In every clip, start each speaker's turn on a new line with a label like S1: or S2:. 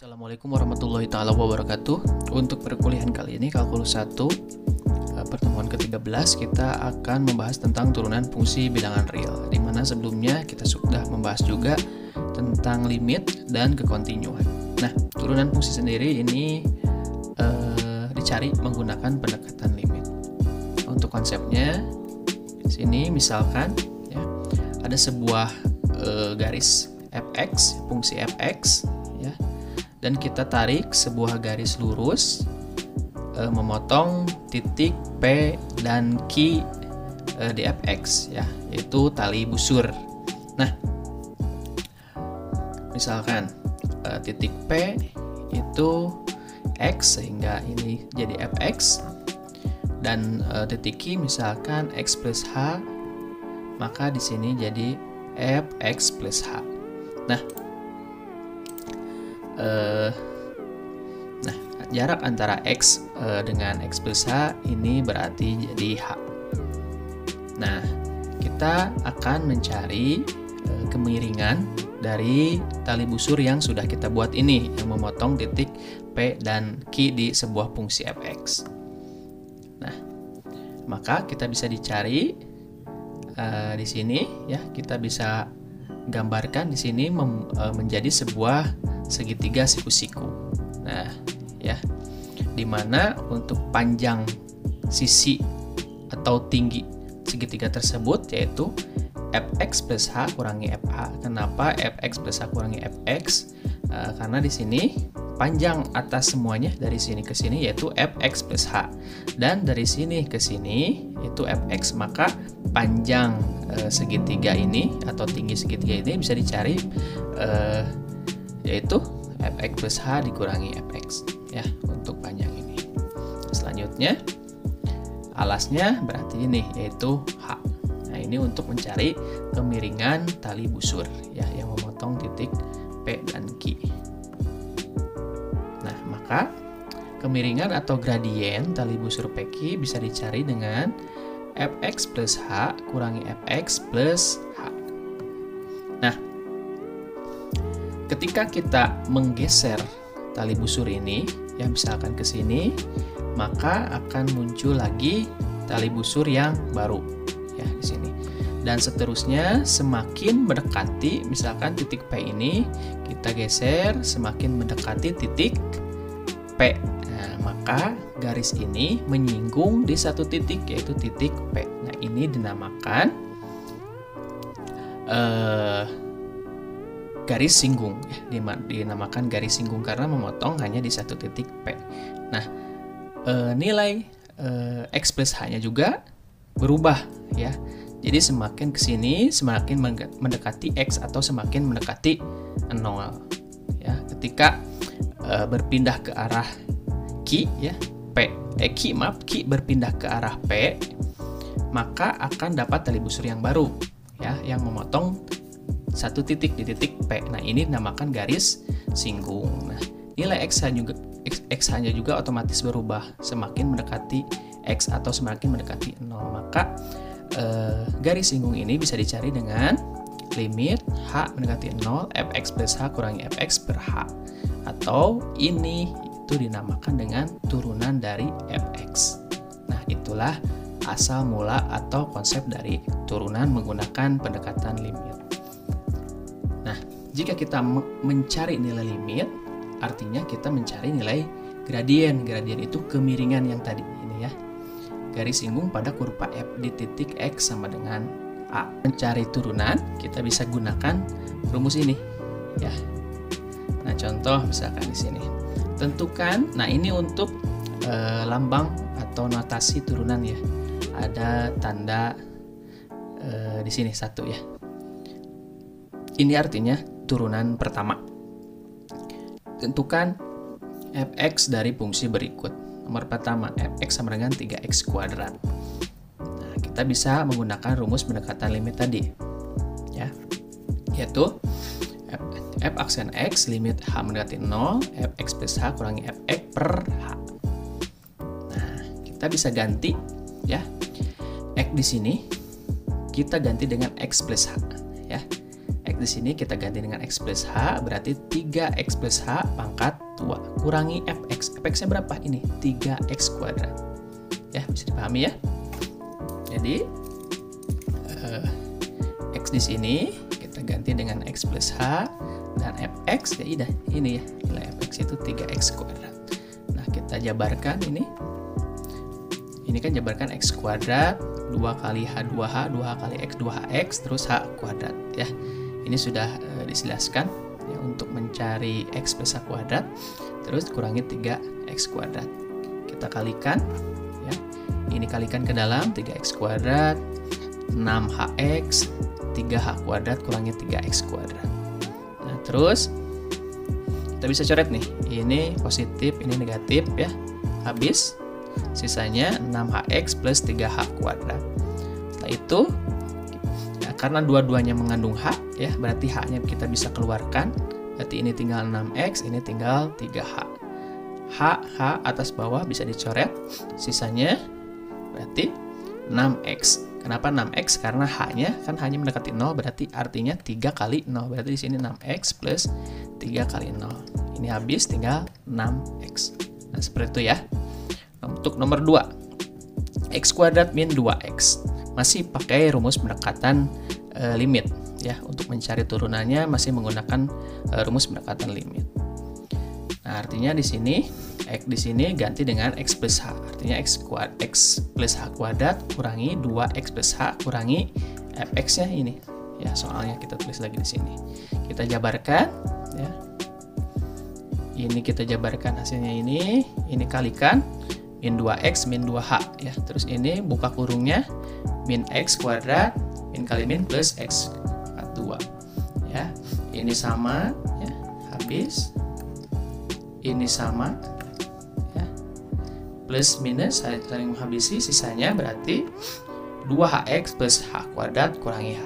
S1: Assalamualaikum warahmatullahi taala wabarakatuh. Untuk perkuliahan kali ini kalkulus 1 pertemuan ke-13 kita akan membahas tentang turunan fungsi bilangan real, di mana sebelumnya kita sudah membahas juga tentang limit dan kekontinuan. Nah, turunan fungsi sendiri ini dicari menggunakan pendekatan limit. Untuk konsepnya di sini misalkan ya, ada sebuah garis fx, fungsi fx ya. Dan kita tarik sebuah garis lurus memotong titik P dan Q di fx ya, yaitu tali busur. Nah, misalkan titik P itu x sehingga ini jadi fx, dan titik Q misalkan x plus h, maka di sini jadi fx plus h. Nah, jarak antara x dengan x plus h ini berarti jadi h. Nah, kita akan mencari kemiringan dari tali busur yang sudah kita buat ini, yang memotong titik P dan Q di sebuah fungsi fx. Nah, maka kita bisa dicari di sini ya, kita bisa gambarkan di sini menjadi sebuah segitiga siku-siku. Nah, ya, dimana untuk panjang sisi atau tinggi segitiga tersebut yaitu fx plus h kurangi fh. Kenapa fx plus h kurangi fx? Karena di sini panjang atas semuanya dari sini ke sini yaitu fx plus h, dan dari sini ke sini itu fx, maka panjang segitiga ini atau tinggi segitiga ini bisa dicari yaitu fx plus h dikurangi fx ya, untuk panjang ini. Selanjutnya alasnya berarti ini yaitu h. Nah, ini untuk mencari kemiringan tali busur ya, yang memotong titik P dan Q. Nah, maka kemiringan atau gradien tali busur PQ bisa dicari dengan fx plus h kurangi fx plus h. Nah, ketika kita menggeser tali busur ini, ya misalkan ke sini, maka akan muncul lagi tali busur yang baru, ya di sini. Dan seterusnya semakin mendekati, misalkan titik P ini kita geser semakin mendekati titik P. Nah, maka garis ini menyinggung di satu titik yaitu titik P. Nah, ini dinamakan garis singgung ya, dinamakan garis singgung karena memotong hanya di satu titik P. Nah, nilai x plus h-nya juga berubah ya. Jadi semakin ke sini semakin mendekati x atau semakin mendekati 0 ya. Ketika berpindah ke arah Q ya, Q berpindah ke arah P, maka akan dapat tali busur yang baru ya, yang memotong satu titik di titik P. Nah, ini dinamakan garis singgung. Nah, nilai x-nya juga otomatis berubah semakin mendekati x atau semakin mendekati 0. Maka garis singgung ini bisa dicari dengan limit h mendekati 0 fx plus h kurangi fx per h, atau ini itu dinamakan dengan turunan dari fx. Nah, itulah asal mula atau konsep dari turunan menggunakan pendekatan limit. Nah, jika kita mencari nilai limit, artinya kita mencari nilai gradien. Gradien itu kemiringan yang tadi ini ya. Garis singgung pada kurva f di titik x sama dengan a. Mencari turunan, kita bisa gunakan rumus ini ya. Nah, contoh misalkan di sini. Tentukan, nah ini untuk lambang atau notasi turunan ya. Ada tanda di sini satu ya. Ini artinya turunan pertama. Tentukan fx dari fungsi berikut. Nomor pertama, fx sama dengan 3x kuadrat. Nah, kita bisa menggunakan rumus pendekatan limit tadi ya, yaitu f aksen x limit h mendekati 0 fx plus h kurangi fx per h. Nah, kita bisa ganti ya, x di sini kita ganti dengan x plus h ya. X di sini kita ganti dengan X plus H, berarti 3X plus H pangkat 2. Kurangi Fx. Fx-nya berapa? Ini 3X kuadrat. Ya, bisa dipahami ya. Jadi X di sini kita ganti dengan X plus H, dan Fx ya udah ini ya, nilai Fx itu 3X kuadrat. Nah, kita jabarkan ini. Ini kan jabarkan X kuadrat 2 kali H 2H, 2H kali X 2HX, terus H kuadrat ya. Ini sudah dijelaskan ya, untuk mencari X plus H kuadrat, terus kurangi 3X kuadrat. Kita kalikan ya. Ini kalikan ke dalam 3X kuadrat, 6HX, 3H kuadrat kurangi 3X kuadrat. Nah, terus kita bisa coret nih. Ini positif, ini negatif ya. Habis sisanya 6HX plus 3H kuadrat. Setelah itu ya, karena dua-duanya mengandung H ya, berarti H-nya kita bisa keluarkan. Berarti ini tinggal 6X, ini tinggal 3H. H atas bawah bisa dicoret. Sisanya berarti 6X. Kenapa 6X? Karena H-nya kan hanya mendekati 0, berarti artinya 3 kali 0. Berarti di sini 6X plus 3 kali 0. Ini habis tinggal 6X. Nah, seperti itu ya. Untuk nomor 2, X kuadrat min 2X. Masih pakai rumus pendekatan limit ya. Untuk mencari turunannya masih menggunakan rumus pendekatan limit. Nah, artinya di sini X di sini ganti dengan X plus H. Artinya X plus H kuadrat kurangi 2X plus H kurangi Fx-nya ini. Ya, soalnya kita tulis lagi di sini. Kita jabarkan ya. Ini kita jabarkan hasilnya ini kalikan min 2X min 2H ya. Terus ini buka kurungnya min X kuadrat min kali min plus X pangkat 2 ya. Ini sama ya, habis ini sama ya, plus minus saling menghabisi, sisanya berarti 2HX plus H kuadrat kurangi H.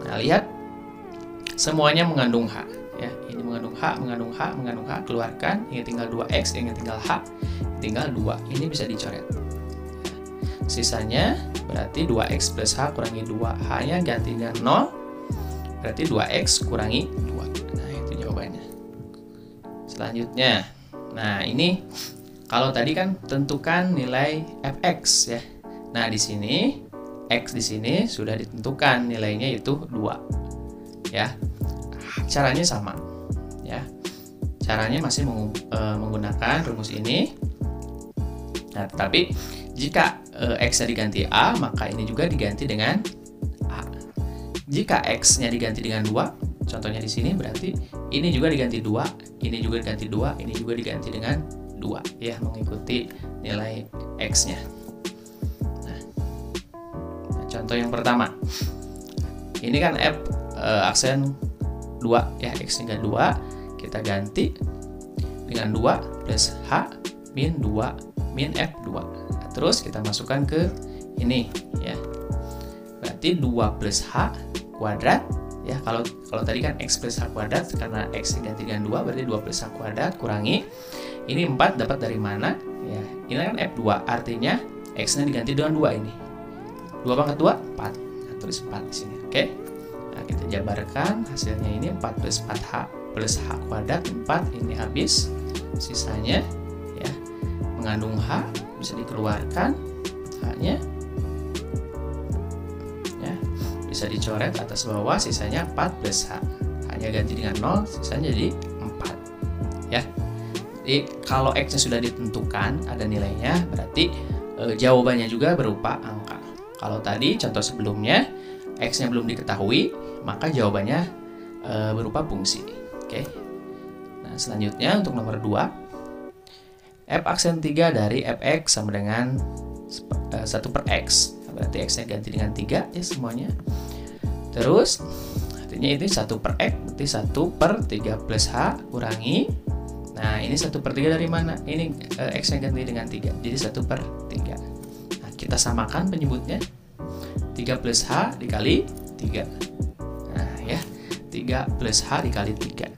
S1: Nah, lihat semuanya mengandung H ya. Ini mengandung H, mengandung H, mengandung H, keluarkan. Ini tinggal 2X, ini tinggal H, tinggal 2. Ini bisa dicoret ya. Sisanya berarti 2X plus H kurangi 2. H-nya ganti dengan 0, berarti 2X kurangi 2. Nah, itu jawabannya. Selanjutnya, nah ini kalau tadi kan tentukan nilai Fx ya. Nah, di sini X di sini sudah ditentukan nilainya yaitu 2 ya. Caranya sama ya. Caranya masih menggunakan rumus ini. Nah, tetapi jika X-nya diganti A, maka ini juga diganti dengan A. Jika X-nya diganti dengan 2, contohnya di sini berarti ini juga diganti 2, ini juga diganti 2, ini juga diganti dengan 2 ya, mengikuti nilai X-nya. Nah, contoh yang pertama. Ini kan F aksen 2 ya, X-nya 2, kita ganti dengan 2 plus H min 2 min F2. Nah, terus kita masukkan ke ini ya. Berarti 2 plus H kuadrat ya. Kalau tadi kan X plus H kuadrat, karena X diganti dengan 2 berarti 2 plus H kuadrat kurangi ini 4 dapat dari mana ya. Ini kan F2, artinya X-nya diganti dengan 2 ini. 2 pangkat 2 4. Nah, tulis 4 di sini. Oke. Nah, kita jabarkan hasilnya ini 4 plus 4H plus H kuadrat 4, ini habis. Sisanya ya mengandung H, bisa dikeluarkan H-nya ya, bisa dicoret atas bawah, sisanya 4 plus H. Hanya ganti dengan 0, sisanya jadi 4 ya. Jadi kalau X-nya sudah ditentukan ada nilainya, berarti jawabannya juga berupa angka. Kalau tadi contoh sebelumnya X-nya belum diketahui, maka jawabannya berupa fungsi. Oke. Nah, selanjutnya untuk nomor 2, F aksen 3 dari Fx sama dengan 1 per X. Berarti X-nya ganti dengan 3 ya semuanya. Terus artinya ini 1 per X, berarti 1 per 3 plus H kurangi. Nah, ini 1 per 3 dari mana? Ini X-nya ganti dengan 3, jadi 1 per 3. Nah, kita samakan penyebutnya. 3 plus H dikali 3. Nah, ya. 3 plus H dikali 3.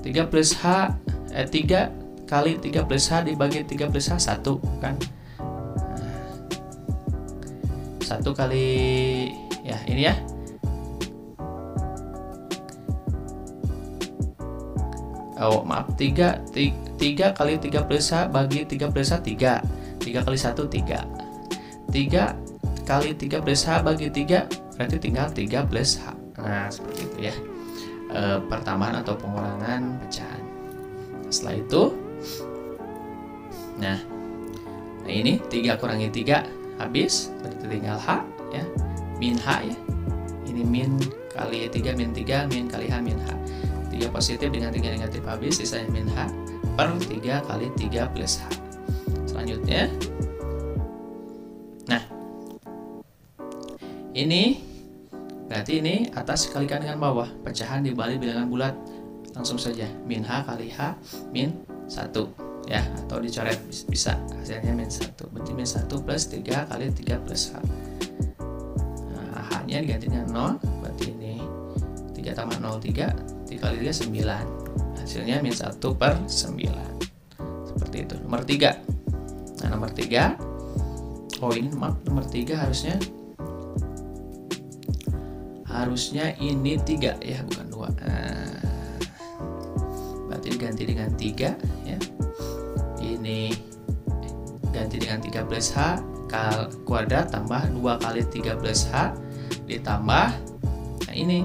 S1: 3 plus H 3 kali 3 plus H dibagi 3 plus H 1 kan. Nah, 1 kali ya ini ya. oh maaf, 3 kali 3 plus H bagi 3 plus H 3. 3 kali 1 3. 3 kali 3 plus H bagi 3 berarti tinggal 3 plus H. Nah, seperti itu ya. Pertambahan atau pengurangan pecahan. Setelah itu, nah ini 3 kurangi 3 habis, berarti tinggal H ya, min H ya. Ini min kali 3 min 3 min kali H min H. 3 positif dengan 3 negatif habis, sisanya min H per 3 kali 3 plus H. Selanjutnya, nah ini berarti ini atas kalikan dengan bawah, pecahan dibalik bilangan bulat, langsung saja min H kali H min 1 ya, atau dicoret bisa, hasilnya min 1, berarti min 1 plus 3 kali 3 plus H. Nah, H nya diganti dengan 0, berarti ini 3 tambah 0 3 kali 3 9, hasilnya min 1 per 9. Seperti itu. Nomor 3. Nah, nomor 3, oh ini nomor 3 harusnya ini 3 ya, bukan 2. Nah, berarti diganti dengan 3 ya. Ini ganti dengan 3 plus H kuadrat tambah 2 kali 3 plus H ditambah, nah ini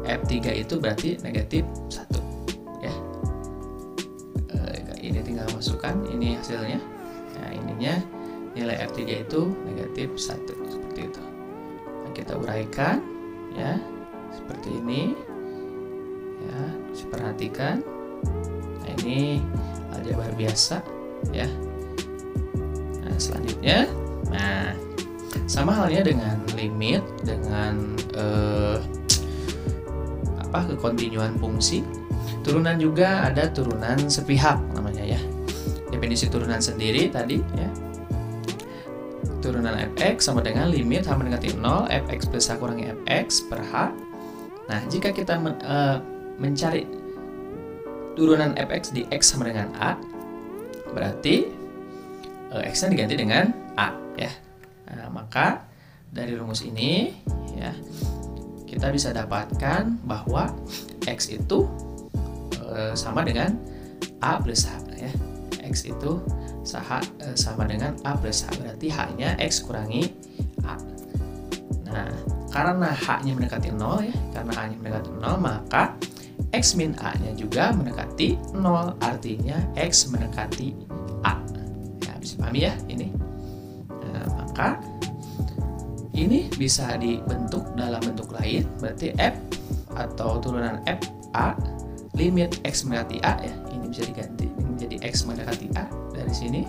S1: F3 itu berarti negatif 1 ya. Ini tinggal masukkan ini hasilnya. Nah, ininya nilai F3 itu negatif 1, seperti itu. Nah, kita uraikan ya, seperti ini ya, perhatikan. Nah, ini aljabar biasa ya. Nah, selanjutnya, nah sama halnya dengan limit, dengan kekontinuan fungsi. Turunan juga ada turunan sepihak namanya ya. Definisi turunan sendiri tadi ya. Turunan fx sama dengan limit h mendekati 0 fx plus h kurangi fx per h. Nah, jika kita mencari turunan fx di x sama dengan a, berarti x-nya diganti dengan a ya. Nah, maka dari rumus ini ya, kita bisa dapatkan bahwa x itu sama dengan a plus h ya. X itu sama dengan a plus h, berarti h-nya x kurangi a. Nah, karena h-nya mendekati 0 ya, karena h-nya mendekati 0, maka x min a-nya juga mendekati 0, artinya x mendekati a. Ya, bisa pahami ya ini. Nah, maka ini bisa dibentuk dalam bentuk lain, berarti f atau turunan f a limit x mendekati a ya, ini bisa diganti menjadi x mendekati a dari sini.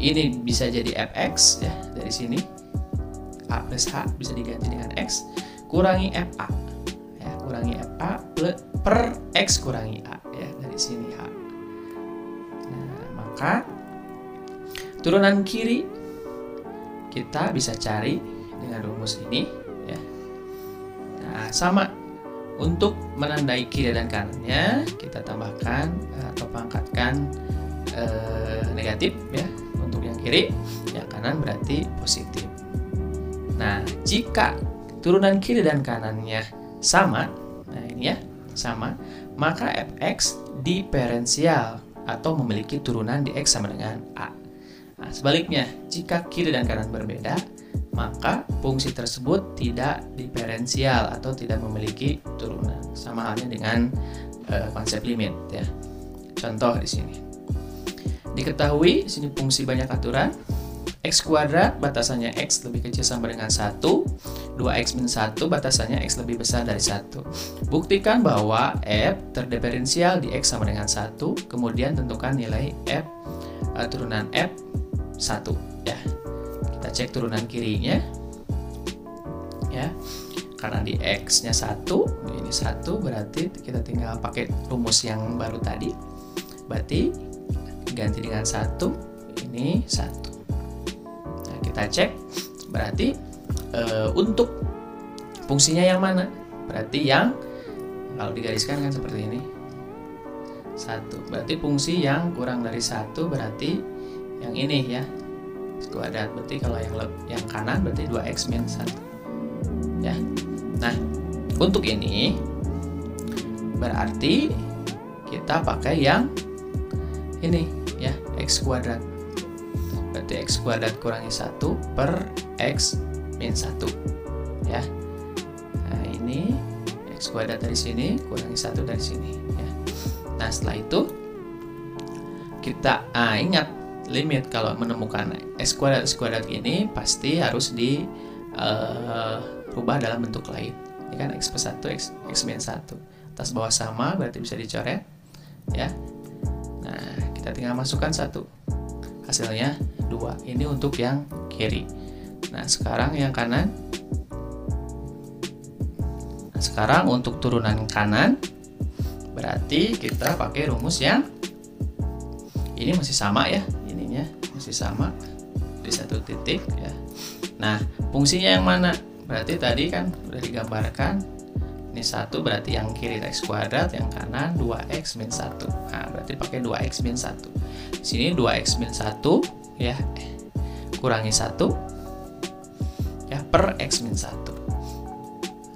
S1: Ini bisa jadi fx ya, dari sini a plus h bisa diganti dengan x kurangi fa ya, kurangi fa per x kurangi a ya, dari sini h. Nah, maka turunan kiri kita bisa cari dengan rumus ini ya. Nah, sama untuk menandai kiri dan kanannya, kita tambahkan atau pangkatkan negatif ya. Untuk yang kiri, yang kanan berarti positif. Nah, jika turunan kiri dan kanannya sama, nah ini ya, sama, maka fx diferensial atau memiliki turunan di x sama dengan a. Nah, sebaliknya, jika kiri dan kanan berbeda, maka fungsi tersebut tidak diferensial atau tidak memiliki turunan. Sama halnya dengan konsep limit ya. Contoh di sini. Diketahui di sini fungsi banyak aturan. X kuadrat batasannya x lebih kecil sama dengan 1, 2x min 1 batasannya x lebih besar dari 1. Buktikan bahwa f terdiferensial di x sama dengan 1, kemudian tentukan nilai f turunan f 1 ya. Kita cek turunan kirinya ya. Karena di x-nya 1, ini 1, berarti kita tinggal pakai rumus yang baru tadi. Berarti ganti dengan 1, ini 1. Kita cek, berarti untuk fungsinya yang mana? Berarti yang kalau digariskan kan seperti ini 1, berarti fungsi yang kurang dari 1 berarti yang ini ya, kuadrat. Berarti kalau yang kanan berarti 2x min 1 ya. Nah, untuk ini berarti kita pakai yang ini ya, X kuadrat. Berarti X kuadrat kurangi 1 per X min 1 ya. Nah ini X kuadrat dari sini kurangi 1 dari sini ya. Nah setelah itu kita ingat limit kalau menemukan X kuadrat ini pasti harus dirubah dalam bentuk lain ya kan, X plus 1 X min 1 atas bawah sama berarti bisa dicoret ya. Nah kita tinggal masukkan 1, hasilnya 2. Ini untuk yang kiri. Nah sekarang yang kanan. Nah sekarang untuk turunan kanan berarti kita pakai rumus yang ini masih sama ya, ininya masih sama di satu titik ya. Nah fungsinya yang mana? Berarti tadi kan udah digambarkan. Ini 1 berarti yang kiri X kuadrat, yang kanan 2X min 1. Nah, berarti pakai 2X min 1. Di sini 2X min 1 ya, kurangi 1 ya per X min 1.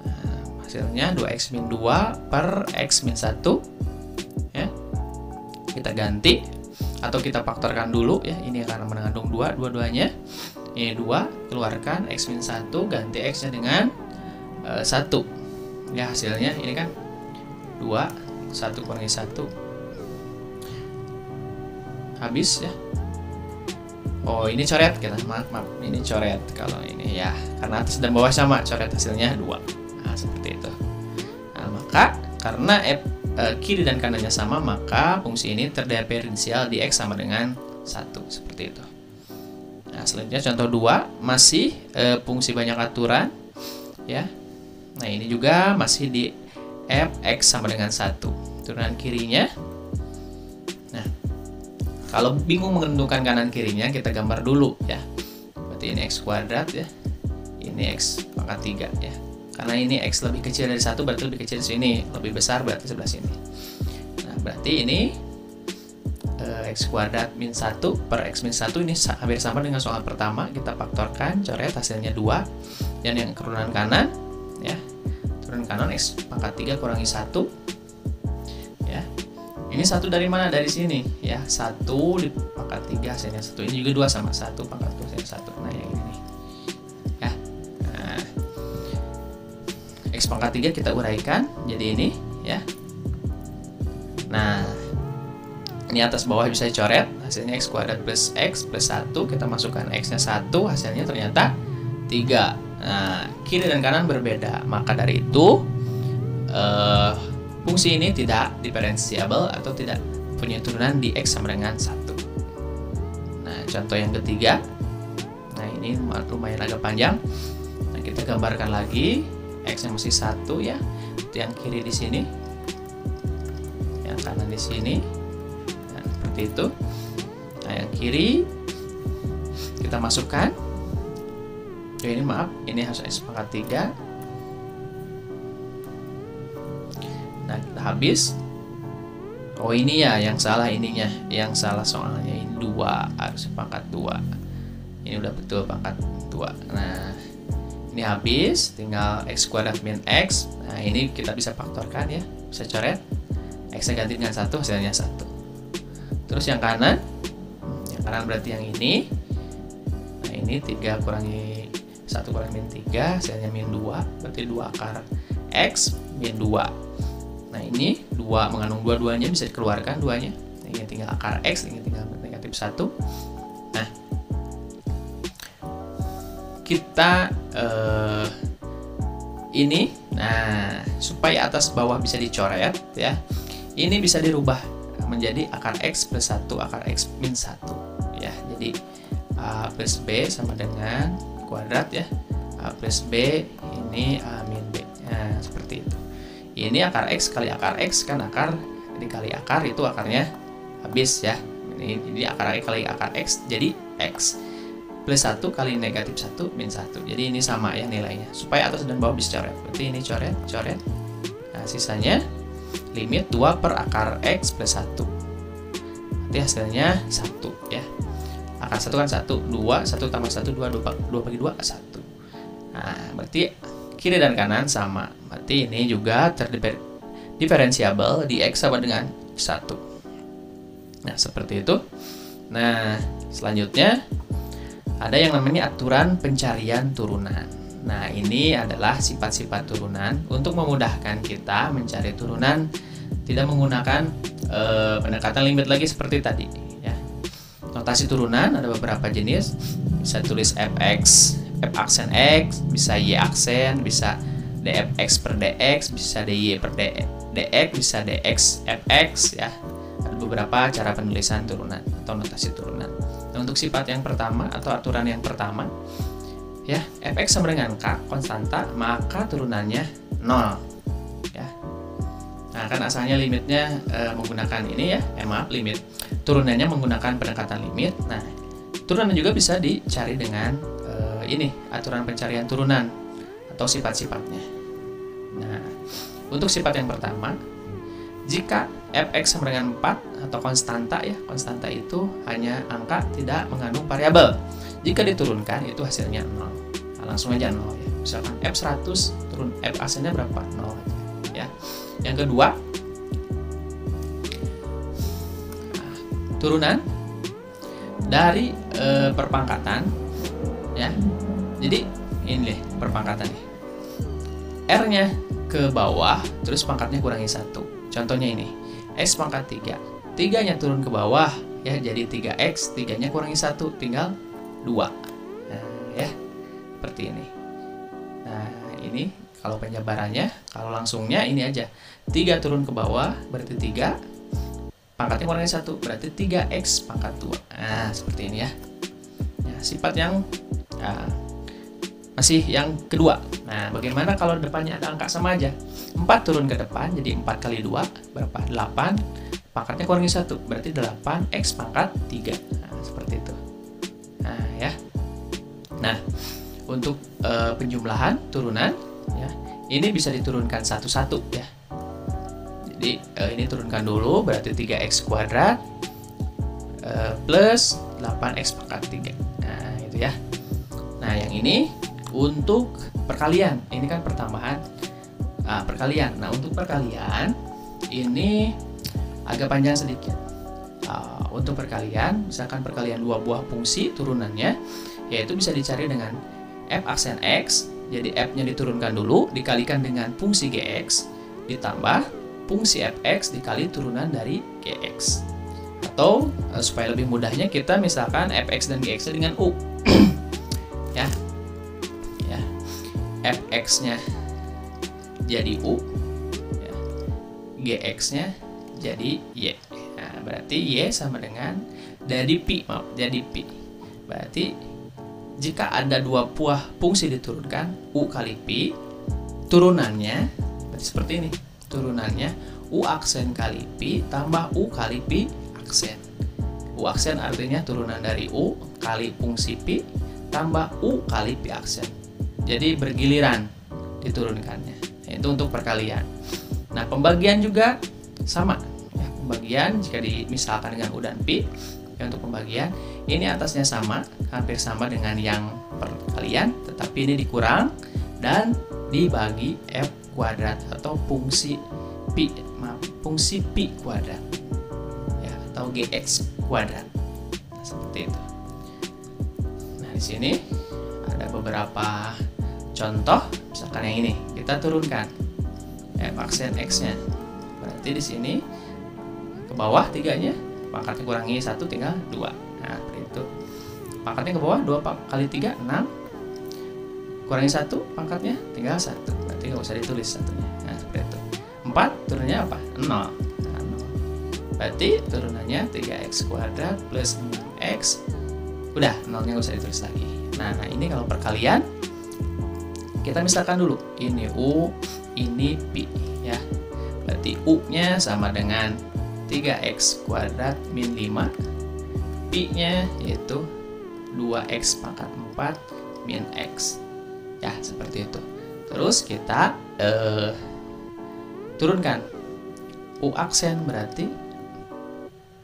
S1: Nah, hasilnya 2X min 2 per X min 1 ya. Kita ganti atau kita faktorkan dulu ya, ini karena mengandung 2 dua-duanya. Ini 2, keluarkan X min 1, ganti X nya dengan 1 ya, hasilnya ini kan 2, 1 kurangi 1 habis ya. Oh ini coret kita, maaf ini coret kalau ini ya, karena atas dan bawah sama, coret hasilnya 2. Nah seperti itu. Nah maka karena kiri dan kanannya sama, maka fungsi ini terdiferensial di X sama dengan 1 seperti itu. Nah selanjutnya contoh 2 masih fungsi banyak aturan ya. Nah ini juga masih di f(x) sama dengan 1 turunan kirinya. Nah kalau bingung menentukan kanan kirinya kita gambar dulu ya. Berarti ini X kuadrat ya, ini X pangkat 3 ya. Karena ini X lebih kecil dari 1 berarti lebih kecil di sini, lebih besar berarti sebelah sini. Nah berarti ini X kuadrat min 1 per X min 1 ini hampir sama dengan soal pertama. Kita faktorkan, coret hasilnya 2. Dan yang turunan kanan ya, turunan kanan X pangkat 3 kurangi 1 ya. Ini 1 dari mana? Dari sini ya, 1 di pangkat 3 hasilnya 1. Ini juga 2 sama 1 pangkat 2 hasilnya 1. Nah yang ini nih ya. Nah, X pangkat 3 kita uraikan jadi ini ya. Nah ini atas bawah bisa dicoret, hasilnya X kuadrat plus X plus 1, kita masukkan X nya 1, hasilnya ternyata 3. Nah, kiri dan kanan berbeda, maka dari itu fungsi ini tidak diferensiable atau tidak punya turunan di X sama dengan 1. Nah, contoh yang ketiga. Nah, ini lumayan agak panjang. Nah, kita gambarkan lagi. X yang masih 1 ya. Yang kiri di sini. Yang kanan di sini. Nah, seperti itu. Nah, yang kiri kita masukkan. Ini maaf, ini harus X pangkat 3. Nah, kita habis. Oh, ini ya yang salah ininya, yang salah soalnya ini 2, harus pangkat 2. Ini udah betul pangkat 2. Nah, ini habis, tinggal X kuadrat min X. Nah, ini kita bisa faktorkan ya, bisa coret. X-nya ganti dengan 1, hasilnya 1. Terus yang kanan berarti yang ini. Nah, ini 3 kurangi 1 kurangi min 3, hasilnya min 2, berarti 2 akar X min 2. Nah ini 2 mengandung dua-duanya bisa dikeluarkan duanya. Ini tinggal akar X, ini tinggal negatif 1. Nah kita ini, nah supaya atas bawah bisa dicoret ya, ini bisa dirubah menjadi akar X plus 1 akar X min 1 ya. Jadi A plus B sama dengan kuadrat ya, A plus B ini A min B. Nah, seperti itu. Ini akar X kali akar X kan akar dikali akar itu akarnya habis ya. Ini akar X kali akar X jadi X plus 1 kali negatif 1 min 1. Jadi ini sama ya nilainya. Supaya atas dan bawah bisa coret. Berarti ini coret. Nah, sisanya limit 2 per akar X plus 1. Nanti hasilnya 1 ya. Akar 1 kan 1, 2, 1 tambah 1, 2 bagi 2, 1. Nah, berarti kiri dan kanan sama. Berarti ini juga diferensiabel di X sama dengan 1. Nah, seperti itu. Nah, selanjutnya ada yang namanya aturan pencarian turunan. Nah, ini adalah sifat-sifat turunan untuk memudahkan kita mencari turunan tidak menggunakan pendekatan limit lagi seperti tadi ya. Notasi turunan ada beberapa jenis. Bisa tulis fx, f aksen x, bisa y aksen, bisa dfx per dx, bisa dy per dx, bisa dx fx ya. Ada beberapa cara penulisan turunan atau notasi turunan. Nah, untuk sifat yang pertama atau aturan yang pertama ya, fx sama dengan k konstanta, maka turunannya 0 ya. Nah, kan asalnya limitnya menggunakan ini ya, maaf, limit turunannya menggunakan pendekatan limit. Nah, turunan juga bisa dicari dengan ini aturan pencarian turunan atau sifat-sifatnya. Nah, untuk sifat yang pertama, jika fx sama dengan 4 atau konstanta ya, konstanta itu hanya angka tidak mengandung variabel. Jika diturunkan itu hasilnya 0. Nah, langsung aja 0 ya. Misalkan f100 turun f aksennya berapa? 0 aja ya. Yang kedua, turunan dari perpangkatan ya. Jadi ini deh perpangkatan nih. R-nya ke bawah, terus pangkatnya kurangi 1. Contohnya ini, X pangkat 3. 3-nya turun ke bawah ya, jadi 3X, 3-nya kurangi 1, tinggal 2. Nah, ya. Seperti ini. Nah, ini kalau penjabarannya, kalau langsungnya ini aja. 3 turun ke bawah berarti 3. Pangkatnya kurangi 1 berarti 3X pangkat 2. Nah, seperti ini ya. Nah, sifat yang masih yang kedua. Nah, bagaimana kalau depannya ada angka sama aja? 4 turun ke depan, jadi 4 kali 2 berapa? 8. Pangkatnya kurangi 1 berarti 8X pangkat 3. Nah, seperti itu. Nah, ya. Nah, untuk penjumlahan turunan ya, ini bisa diturunkan satu-satu ya. Jadi ini turunkan dulu, berarti 3x kuadrat plus 8x pangkat 3. Nah, itu ya. Nah, yang ini untuk perkalian, ini kan pertambahan perkalian. Nah, untuk perkalian ini agak panjang sedikit. Untuk perkalian, misalkan perkalian dua buah fungsi turunannya, yaitu bisa dicari dengan f aksen x. Jadi f-nya diturunkan dulu, dikalikan dengan fungsi gx, ditambah fungsi fx dikali turunan dari gx. Atau supaya lebih mudahnya kita misalkan fx dan gx dengan u. Ya. Ya. Fx-nya jadi u, ya. Gx-nya jadi y. Nah, berarti y sama dengan jadi pi, maaf, jadi pi. Berarti jika ada dua buah fungsi diturunkan, u kali pi, turunannya seperti ini. Turunannya u aksen kali pi tambah u kali pi aksen. U aksen artinya turunan dari u kali fungsi pi tambah u kali pi aksen. Jadi bergiliran diturunkannya. Itu untuk perkalian. Nah, pembagian juga sama. Ya, pembagian jika dimisalkan dengan u dan pi. Ya, untuk pembagian ini atasnya sama, hampir sama dengan yang perkalian, tetapi ini dikurang dan dibagi f kuadrat atau fungsi pi, maaf, fungsi pi kuadrat ya, atau gx kuadrat. Nah, seperti itu. Nah, di sini ada beberapa contoh, misalkan yang ini kita turunkan f aksen x-nya, berarti di sini ke bawah 3-nya, pangkatnya kurangi 1 tinggal 2. Nah, seperti itu. Pangkatnya ke bawah 2 kali 3 6, kurangi 1 pangkatnya tinggal 1, berarti nggak usah ditulis satunya. Nah, seperti itu. 4 turunnya apa? 0. Nah, 0. Berarti turunannya 3x kuadrat plus 6x. Udah, 0-nya nggak usah ditulis lagi. Nah, ini kalau perkalian kita misalkan dulu, ini u, ini pi ya. Berarti u-nya sama dengan 3x kuadrat min 5, pi-nya yaitu 2x pangkat 4 min x. Ya, seperti itu. Terus kita turunkan u aksen, berarti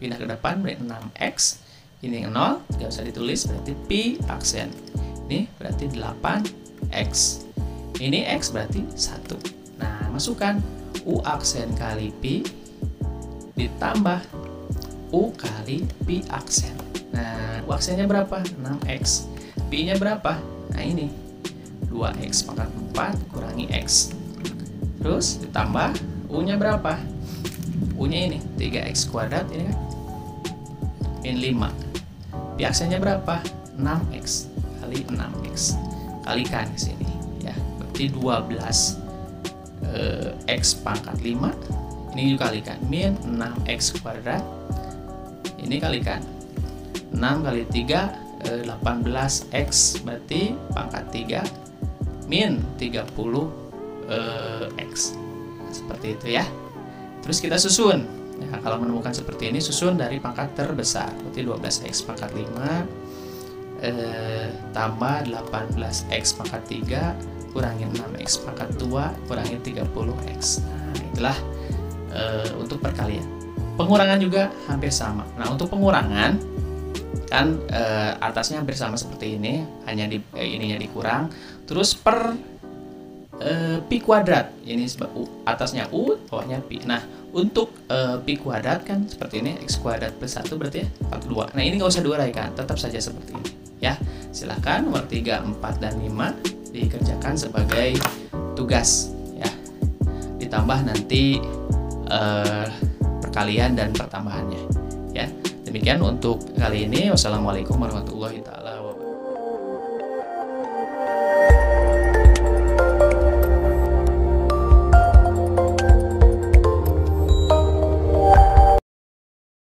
S1: pindah ke depan berarti 6x, ini 0, nggak usah ditulis, berarti pi aksen. Ini berarti 8x. Ini x berarti 1. Nah, masukkan U aksen kali Pi ditambah U kali Pi aksen. Nah, U aksennya berapa? 6X. Pi-nya berapa? Nah, ini 2X pangkat 4 kurangi X. Terus ditambah U-nya berapa? U-nya ini 3X kuadrat ini kan? Min 5. Pi aksennya berapa? 6X kali 6X. Kalikan di sini ya. Berarti 12 X pangkat 5. Ini juga kalikan min 6X kuadrat. Ini kalikan 6 kali 3 18X, berarti pangkat 3 min 30X. Seperti itu ya. Terus kita susun. Nah, kalau menemukan seperti ini, susun dari pangkat terbesar. Berarti 12X pangkat 5 tambah 18X pangkat 3 kurangi 6X pangkat 2 kurangi 30X. Nah, itulah untuk perkalian. Pengurangan juga hampir sama. Nah, untuk pengurangan kan atasnya hampir sama seperti ini, hanya ininya dikurang. Terus per Pi kuadrat, ini atasnya U, bawahnya Pi. Nah, untuk Pi kuadrat kan seperti ini, X kuadrat plus 1 berarti ya 42. Nah, ini nggak usah diuraikan, tetap saja seperti ini ya. Silahkan nomor 3, 4, dan 5 dikerjakan sebagai tugas ya. Ditambah nanti perkalian dan pertambahannya ya. Demikian untuk kali ini. Wassalamualaikum warahmatullahi wabarakatuh.